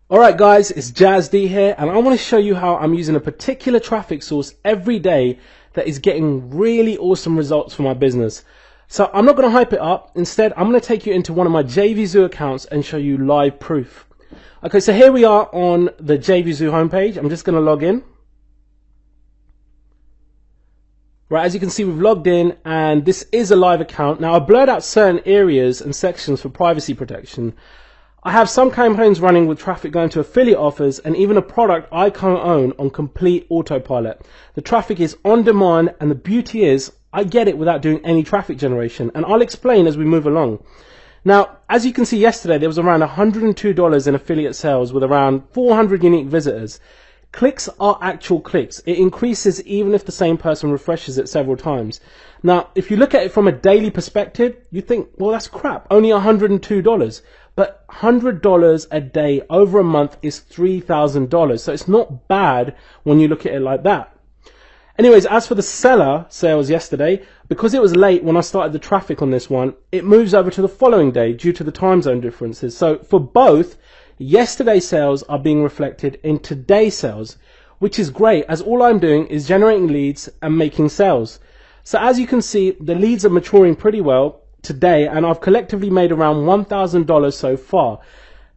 Alright guys, it's Jazz D here, and I want to show you how I'm using a particular traffic source every day that is getting really awesome results for my business. So I'm not going to hype it up. Instead, I'm going to take you into one of my JVZoo accounts and show you live proof. Okay, so here we are on the JVZoo homepage. I'm just going to log in. Right, as you can see, we've logged in and this is a live account. Now, I blurred out certain areas and sections for privacy protection. I have some campaigns running with traffic going to affiliate offers and even a product I co-own on complete autopilot. The traffic is on demand, and the beauty is I get it without doing any traffic generation, and I'll explain as we move along. Now, as you can see, yesterday there was around $102 in affiliate sales with around 400 unique visitors. Clicks are actual clicks. It increases even if the same person refreshes it several times. Now, if you look at it from a daily perspective, you think, well, that's crap, only $102. But $100 a day over a month is $3,000. So it's not bad when you look at it like that. Anyways, as for the seller sales yesterday, because it was late when I started the traffic on this one, it moves over to the following day due to the time zone differences. So for both, yesterday's sales are being reflected in today's sales, which is great, as all I'm doing is generating leads and making sales. So as you can see, the leads are maturing pretty well today, and I've collectively made around $1,000 so far.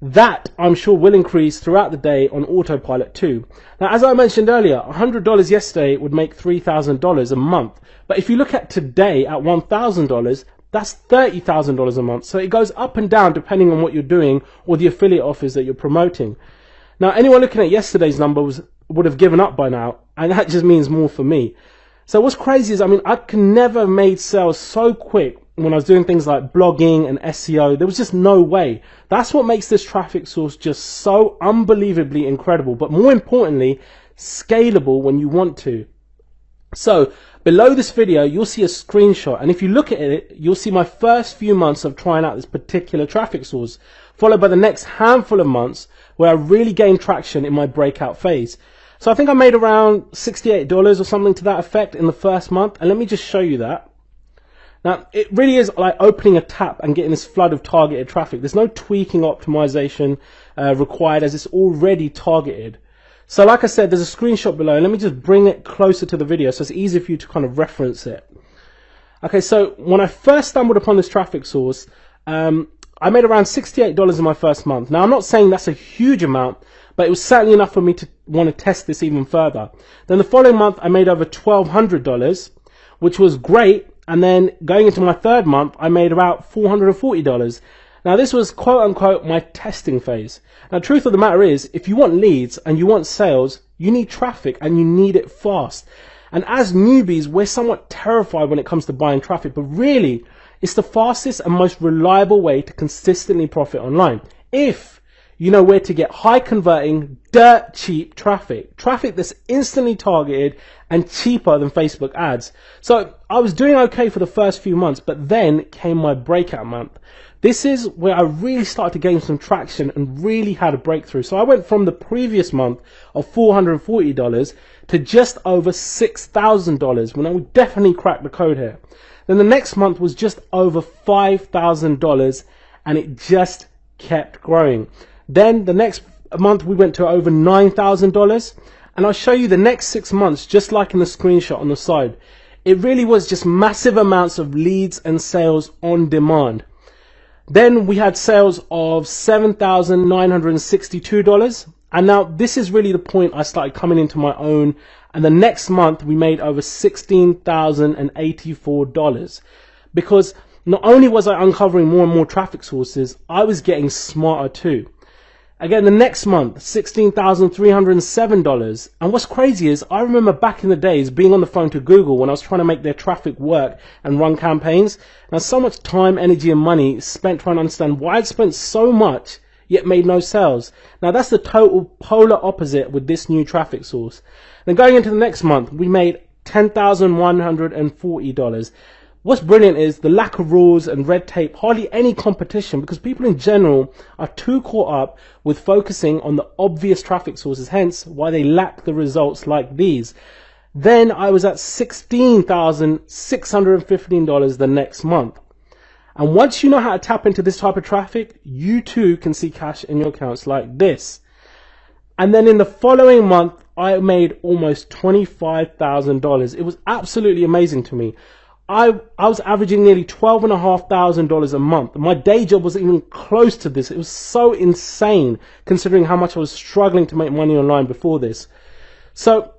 That I'm sure will increase throughout the day on autopilot too. Now, as I mentioned earlier, $100 yesterday would make $3,000 a month. But if you look at today at $1,000, that's $30,000 a month. So it goes up and down depending on what you're doing or the affiliate offers that you're promoting. Now, anyone looking at yesterday's numbers would have given up by now, and that just means more for me. So what's crazy is, I can never have made sales so quick when I was doing things like blogging and SEO. There was just no way. That's what makes this traffic source just so unbelievably incredible, but more importantly, scalable when you want to. So below this video, you'll see a screenshot, and if you look at it, you'll see my first few months of trying out this particular traffic source, followed by the next handful of months where I really gained traction in my breakout phase. So I think I made around $68 or something to that effect in the first month, and let me just show you that. Now, it really is like opening a tap and getting this flood of targeted traffic. There's no tweaking optimization required, as it's already targeted. So like I said, there's a screenshot below, and let me just bring it closer to the video so it's easy for you to kind of reference it. Okay, so when I first stumbled upon this traffic source, I made around $68 in my first month. Now, I'm not saying that's a huge amount, but it was certainly enough for me to want to test this even further. Then the following month, I made over $1,200, which was great. And then going into my third month, I made about $440. Now, this was quote unquote my testing phase. Now, truth of the matter is, if you want leads and you want sales, you need traffic and you need it fast. And as newbies, we're somewhat terrified when it comes to buying traffic, but really, it's the fastest and most reliable way to consistently profit online. If you know where to get high converting, dirt cheap traffic that's instantly targeted and cheaper than Facebook ads. So I was doing okay for the first few months, but then came my breakout month. This is where I really started to gain some traction and really had a breakthrough. So I went from the previous month of $440 to just over $6,000, when I would definitely crack the code here. Then the next month was just over $5,000, and it just kept growing. Then the next month we went to over $9,000, and I'll show you the next 6 months, just like in the screenshot on the side. It really was just massive amounts of leads and sales on demand. Then we had sales of $7,962, and now this is really the point I started coming into my own, and the next month we made over $16,084, because not only was I uncovering more and more traffic sources, I was getting smarter too. Again, the next month, $16,307. And what's crazy is, I remember back in the days being on the phone to Google when I was trying to make their traffic work and run campaigns. Now, so much time, energy, and money spent trying to understand why I'd spent so much yet made no sales. Now, that's the total polar opposite with this new traffic source. Then going into the next month, we made $10,140. What's brilliant is the lack of rules and red tape, hardly any competition, because people in general are too caught up with focusing on the obvious traffic sources, hence why they lack the results like these. Then I was at $16,615 the next month. And once you know how to tap into this type of traffic, you too can see cash in your accounts like this. And then in the following month, I made almost $25,000. It was absolutely amazing to me. I was averaging nearly $12,500 a month. My day job wasn't even close to this. It was so insane considering how much I was struggling to make money online before this. So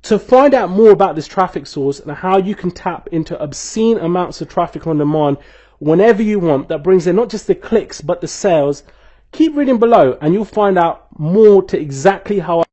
to find out more about this traffic source and how you can tap into obscene amounts of traffic on demand whenever you want, that brings in not just the clicks but the sales, keep reading below and you'll find out more to exactly how